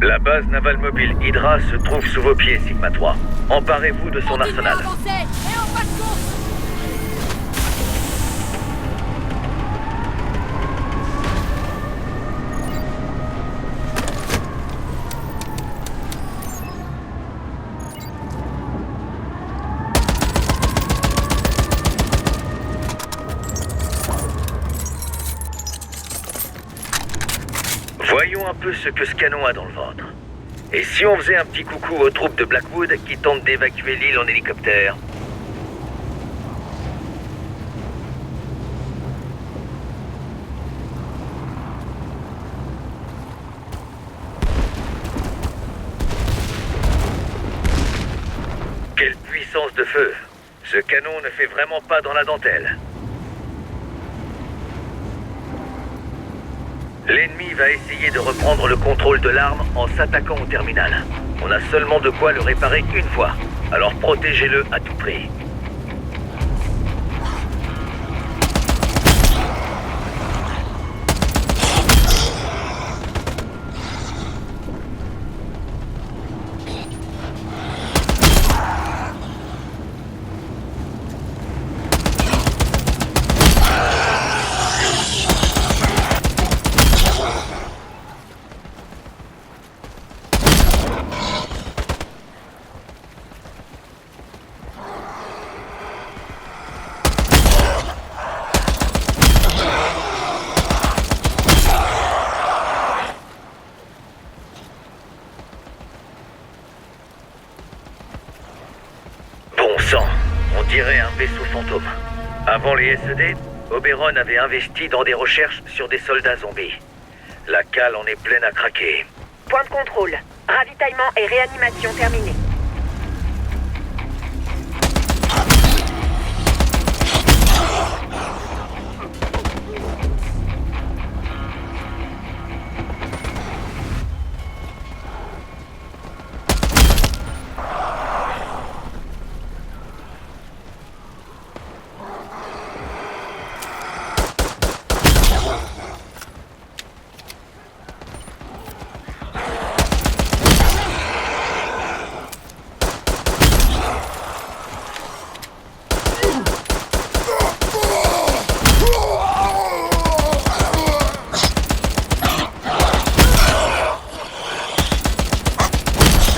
La base navale mobile Hydra se trouve sous vos pieds, Sigma 3. Emparez-vous de son arsenal. Avancez et en pas de course. Voyons un peu ce que ce canon a dans le ventre. Et si on faisait un petit coucou aux troupes de Blackwood qui tentent d'évacuer l'île en hélicoptère? Quelle puissance de feu! Ce canon ne fait vraiment pas dans la dentelle. L'ennemi va essayer de reprendre le contrôle de l'arme en s'attaquant au terminal. On a seulement de quoi le réparer une fois, alors protégez-le à tout prix. On dirait un vaisseau fantôme. Avant les SED, Oberon avait investi dans des recherches sur des soldats zombies. La cale en est pleine à craquer. Point de contrôle. Ravitaillement et réanimation terminés.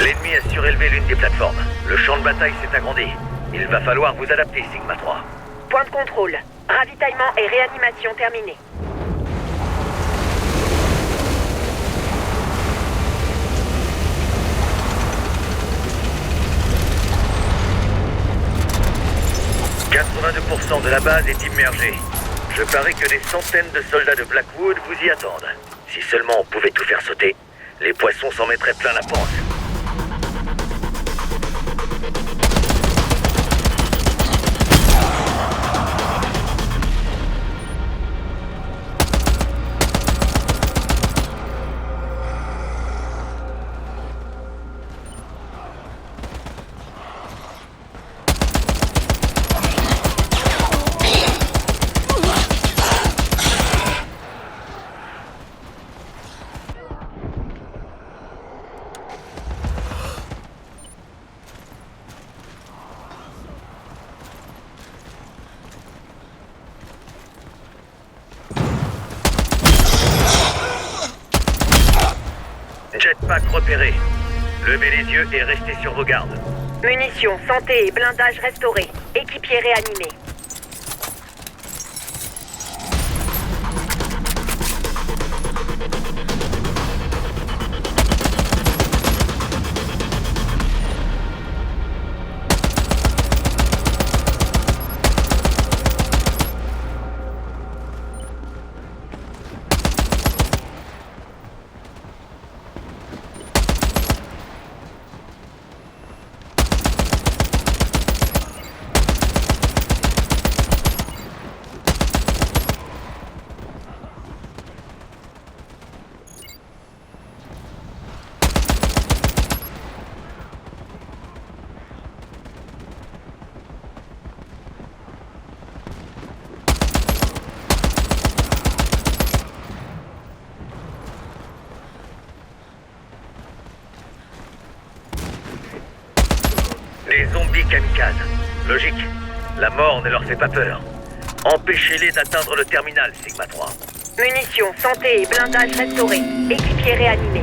L'ennemi a surélevé l'une des plateformes. Le champ de bataille s'est agrandi. Il va falloir vous adapter, Sigma 3. Point de contrôle. Ravitaillement et réanimation terminés. « 82% de la base est immergée. Je parie que des centaines de soldats de Blackwood vous y attendent. Si seulement on pouvait tout faire sauter, les poissons s'en mettraient plein la panse. Jetpack repéré. Levez les yeux et restez sur vos gardes. Munitions, santé et blindage restaurés. Équipier réanimé. Des zombies kamikazes. Logique. La mort ne leur fait pas peur. Empêchez-les d'atteindre le terminal, Sigma 3. Munitions, santé et blindage restaurés. Équipier réanimé.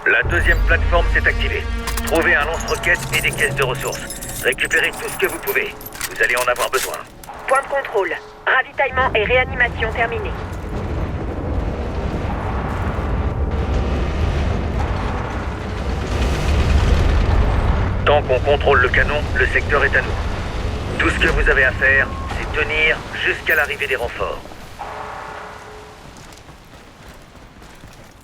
La deuxième plateforme s'est activée. Trouvez un lance-roquettes et des caisses de ressources. Récupérez tout ce que vous pouvez. Vous allez en avoir besoin. Point de contrôle. Ravitaillement et réanimation terminés. Tant qu'on contrôle le canon, le secteur est à nous. Tout ce que vous avez à faire, c'est tenir jusqu'à l'arrivée des renforts.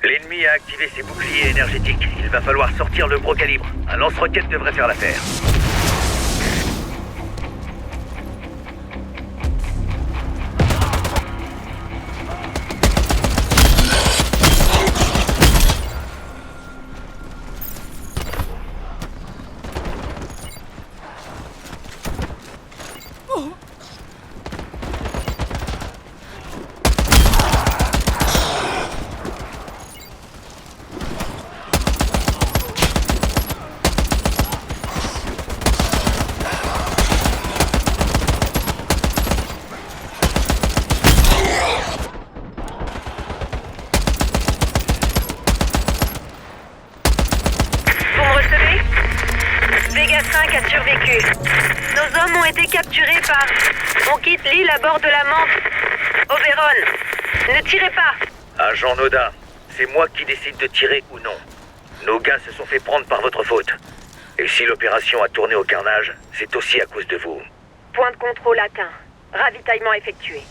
L'ennemi a activé ses boucliers énergétiques. Il va falloir sortir le gros calibre. Un lance-roquette devrait faire l'affaire. Vega 5 a survécu. Nos hommes ont été capturés par... On quitte l'île à bord de la Mante. Oberon, ne tirez pas. Agent Noda, c'est moi qui décide de tirer ou non. Nos gars se sont fait prendre par votre faute. Et si l'opération a tourné au carnage, c'est aussi à cause de vous. Point de contrôle atteint. Ravitaillement effectué.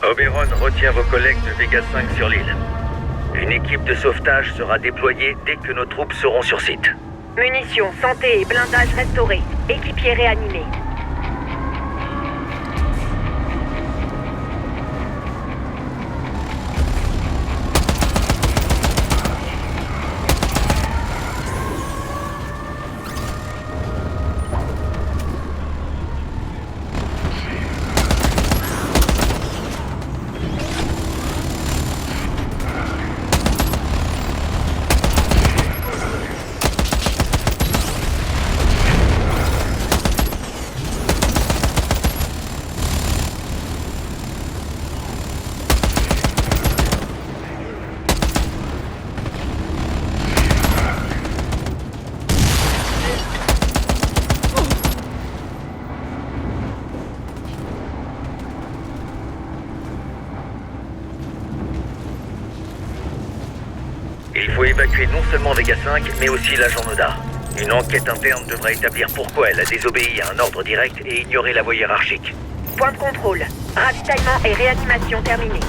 Oberon retient vos collègues de Vega 5 sur l'île. Une équipe de sauvetage sera déployée dès que nos troupes seront sur site. Munitions, santé et blindage restaurés. Équipier réanimé. évacuer non seulement Vega 5, mais aussi l'agent Noda. Une enquête interne devra établir pourquoi elle a désobéi à un ordre direct et ignoré la voie hiérarchique. Point de contrôle. Ravitaillement et réanimation terminés.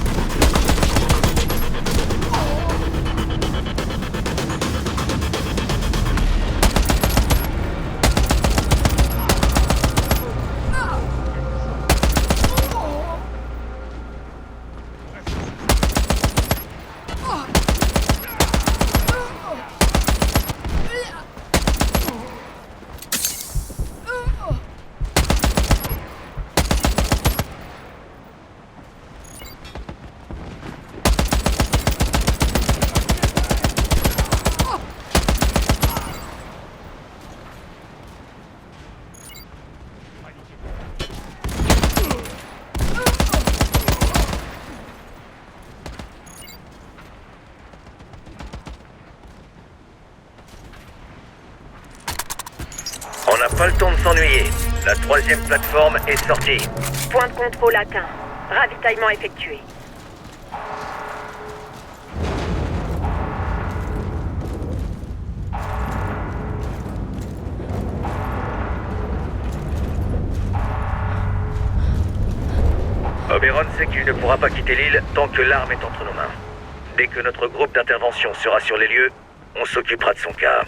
On n'a pas le temps de s'ennuyer. La 3e plateforme est sortie. Point de contrôle atteint. Ravitaillement effectué. Oberon sait qu'il ne pourra pas quitter l'île tant que l'arme est entre nos mains. Dès que notre groupe d'intervention sera sur les lieux, on s'occupera de son cas.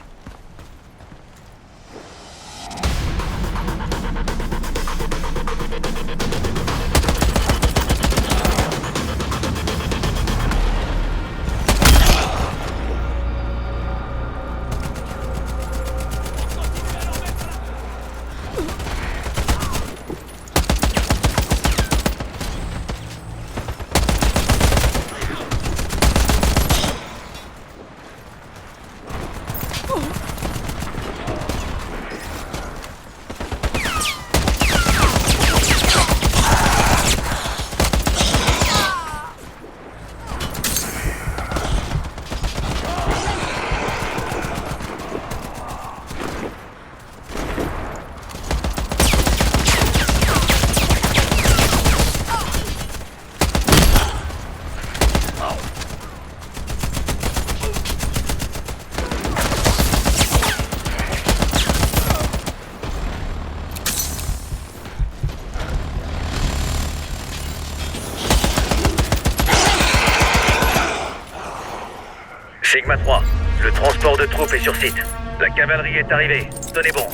Sigma 3, le transport de troupes est sur site. La cavalerie est arrivée. Tenez bon.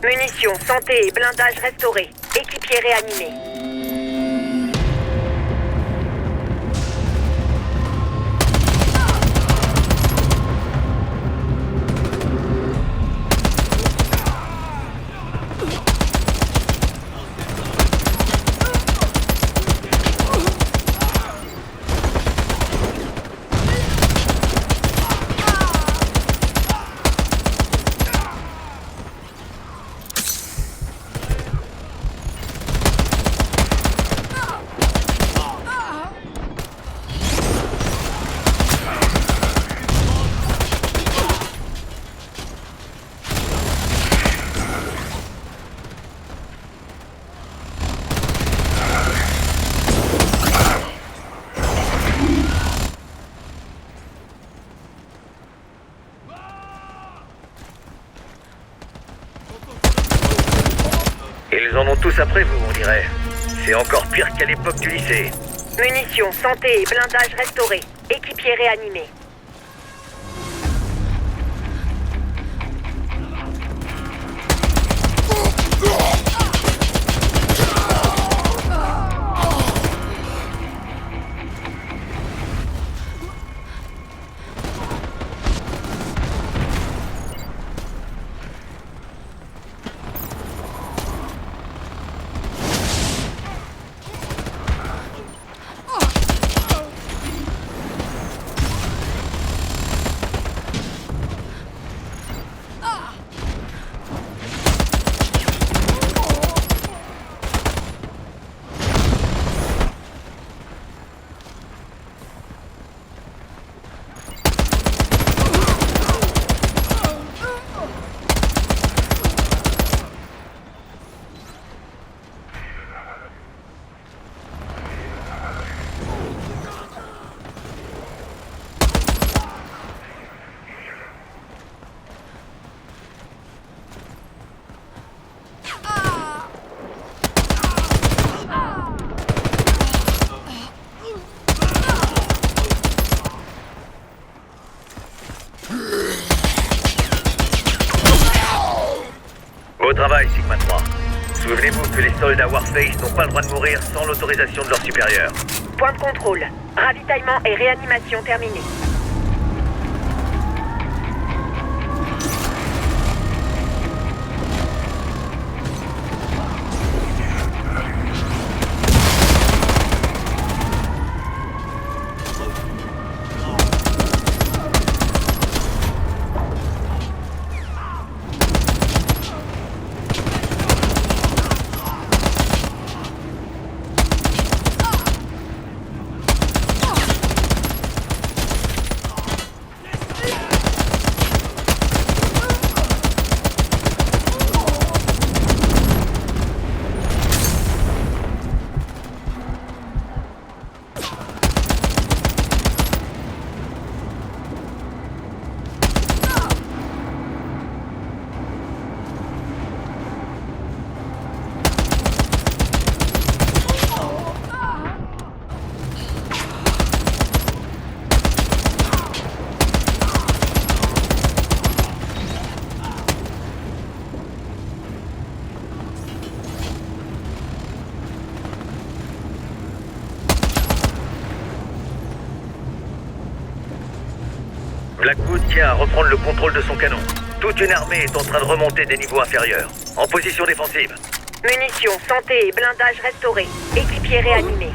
Munitions, santé et blindage restaurés. Équipier réanimé. Ils en ont tous après vous, on dirait. C'est encore pire qu'à l'époque du lycée. Munitions, santé et blindage restaurés. Équipier réanimé. Beau travail, Sigma 3. Souvenez-vous que les soldats Warface n'ont pas le droit de mourir sans l'autorisation de leur supérieur. Point de contrôle. Ravitaillement et réanimation terminés. Blackwood tient à reprendre le contrôle de son canon. Toute une armée est en train de remonter des niveaux inférieurs. En position défensive. Munitions, santé et blindage restaurés. Équipiers réanimés.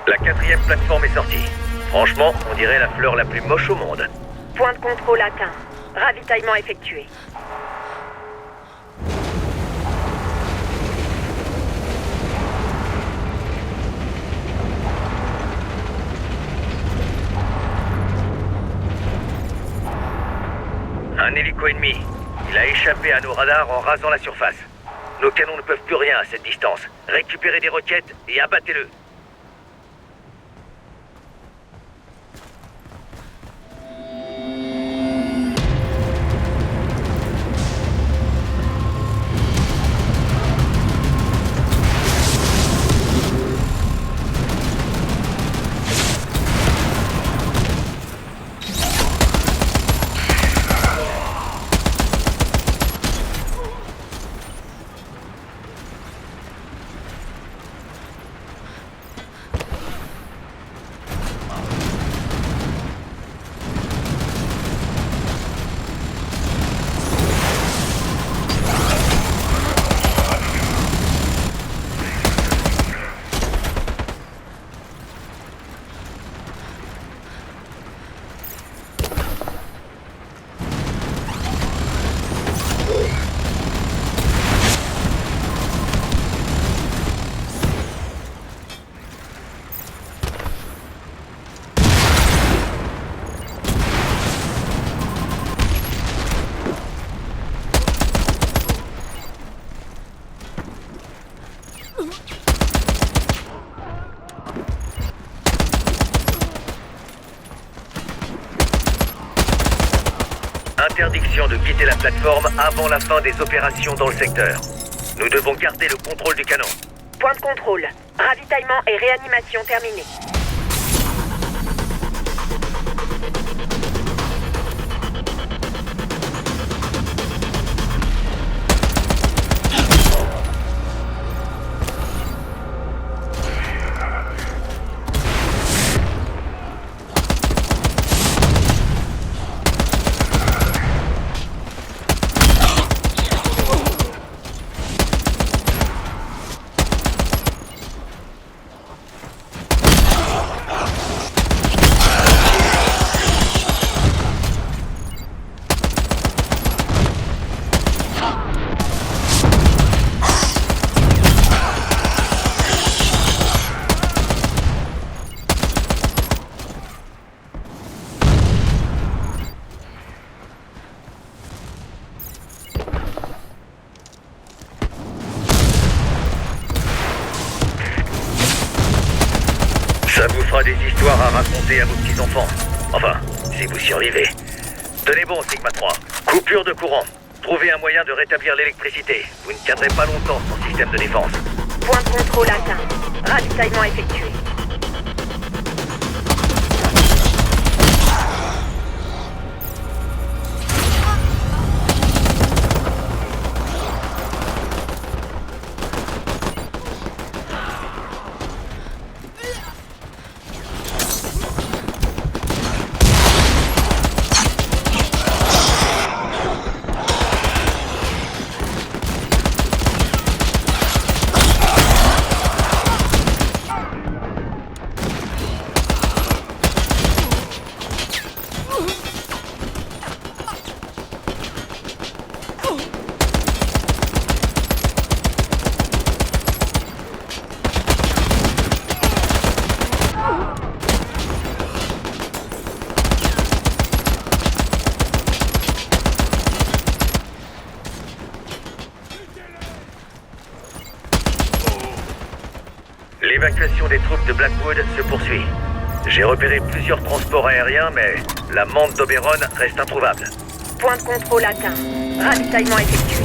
La 4e plateforme est sortie. Franchement, on dirait la fleur la plus moche au monde. Point de contrôle atteint. Ravitaillement effectué. Un hélico ennemi. Il a échappé à nos radars en rasant la surface. Nos canons ne peuvent plus rien à cette distance. Récupérez des roquettes et abattez-le. Interdiction de quitter la plateforme avant la fin des opérations dans le secteur. Nous devons garder le contrôle du canon. Point de contrôle. Ravitaillement et réanimation terminés. fera des histoires à raconter à vos petits-enfants. Enfin, si vous survivez. Tenez bon, Sigma 3. Coupure de courant. Trouvez un moyen de rétablir l'électricité. Vous ne tiendrez pas longtemps sans système de défense. Point de contrôle atteint. Ravitaillement effectué. L'évacuation des troupes de Blackwood se poursuit. J'ai repéré plusieurs transports aériens, mais la mante d'Oberon reste introuvable. Point de contrôle atteint. Ravitaillement effectué.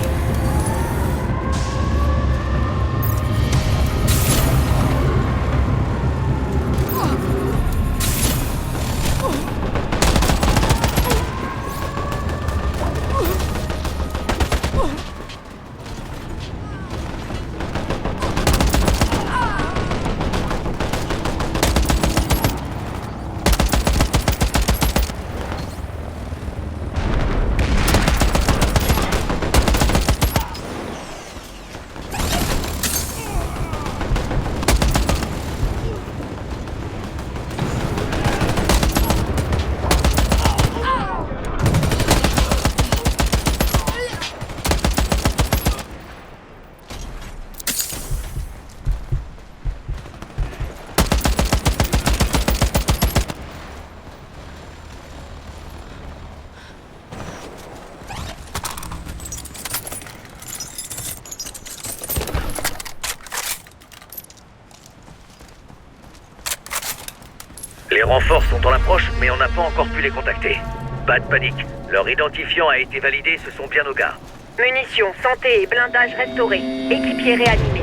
Les renforts sont en approche, mais on n'a pas encore pu les contacter. Pas de panique. Leur identifiant a été validé, ce sont bien nos gars. Munitions, santé et blindage restaurés. Équipier réanimé.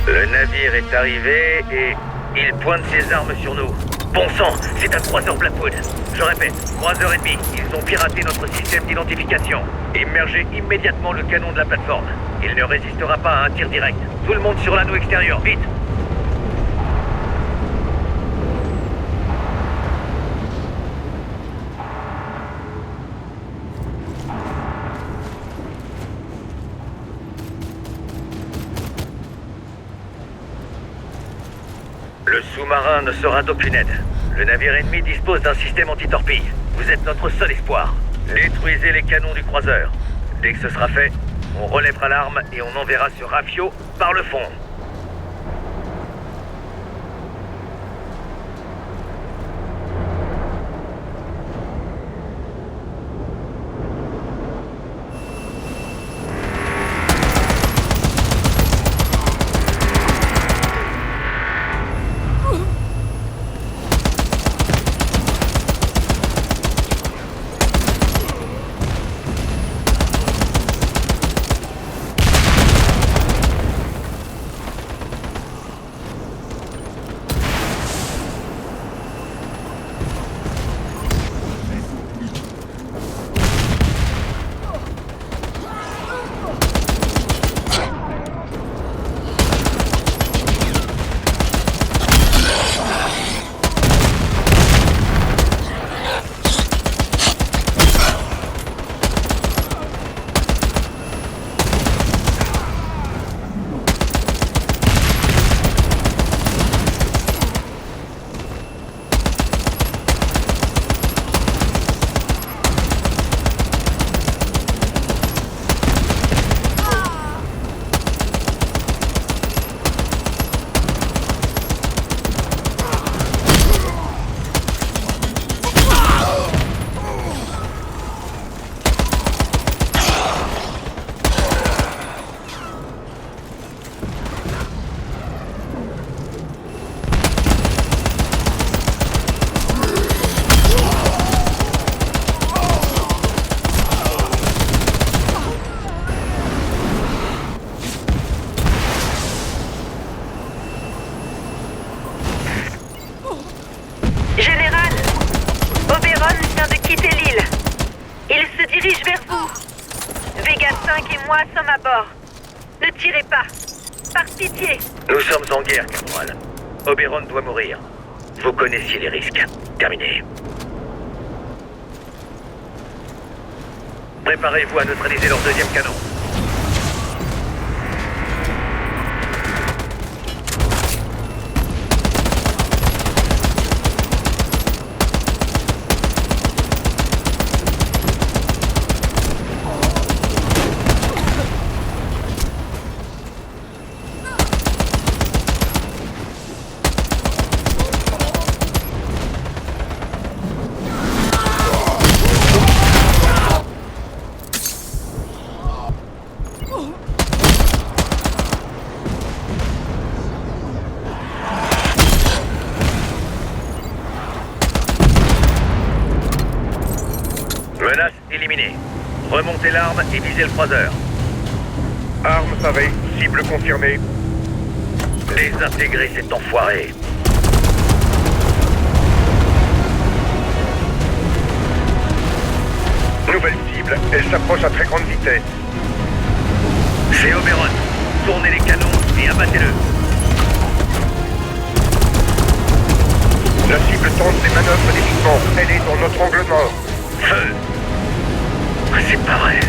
Le navire est arrivé et il pointe ses armes sur nous. Bon sang, c'est à 3h Blackwood. Je répète, 3h30. Ils ont piraté notre système d'identification. Immergez immédiatement le canon de la plateforme. Il ne résistera pas à un tir direct. Tout le monde sur l'anneau extérieur, vite! Le sous-marin ne sera d'aucune aide. Le navire ennemi dispose d'un système anti-torpille. Vous êtes notre seul espoir. Détruisez les canons du croiseur. Dès que ce sera fait, on relèvera l'arme et on enverra sur Rafio par le fond. quitter l'île. Il se dirige vers vous. Vega 5 et moi sommes à bord. Ne tirez pas. Par pitié. Nous sommes en guerre, caporal. Oberon doit mourir. Vous connaissiez les risques. Terminé. Préparez-vous à neutraliser leur deuxième canon. Menace éliminée. Remontez l'arme et visez le croiseur. Arme savée, cible confirmée. Désintégrez cet enfoiré. Nouvelle cible, elle s'approche à très grande vitesse. C'est Oberon. Tournez les canons et abattez-le. La cible tente des manœuvres d'évitement. Elle est dans notre angle mort. Feu! C'est pas vrai.